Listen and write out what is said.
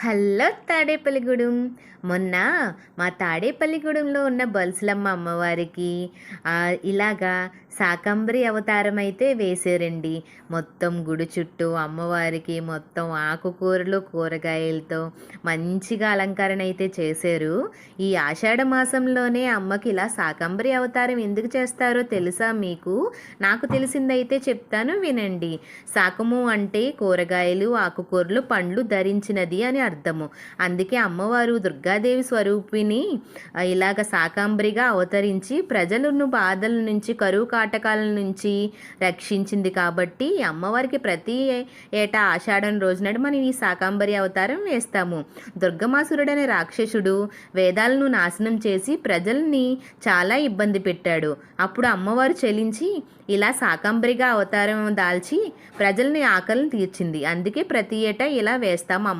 Hello Tadepalligudem. మొన్న మా తాడేపల్లిగూడెంలో ఉన్న బల్సులమ్మ అమ్మవారికి ఇలాగా శాకంబరి అవతారం అయితే వేశారండి. మొత్తం గుడి చుట్టూ అమ్మవారికి మొత్తం ఆకుకూరలు కూరగాయలతో మంచిగా అలంకరణ అయితే చేశారు. ఈ ఆషాఢ మాసంలోనే అమ్మకి ఇలా శాకంబరి అవతారం ఎందుకు చేస్తారో తెలుసా మీకు? నాకు తెలిసిందైతే చెప్తాను వినండి. శాకము అంటే కూరగాయలు ఆకుకూరలు పండ్లు ధరించినది అని అర్థము. అందుకే అమ్మవారు దుర్గాదేవి స్వరూపిణి ఇలాగ శాకాంబరిగా అవతరించి ప్రజలను బాధల నుంచి కరువు కాటకాల నుంచి రక్షించింది. కాబట్టి అమ్మవారికి ప్రతి ఏటా ఆషాఢం రోజునాడు మనం ఈ శాకాంబరి అవతారం వేస్తాము. దుర్గమాసురుడనే రాక్షసుడు వేదాలను నాశనం చేసి ప్రజల్ని చాలా ఇబ్బంది పెట్టాడు. అప్పుడు అమ్మవారు చెలించి ఇలా శాకాంబరిగా అవతారం దాల్చి ప్రజల్ని ఆకలిని తీర్చింది. అందుకే ప్రతి ఏటా ఇలా వేస్తాము అమ్మ.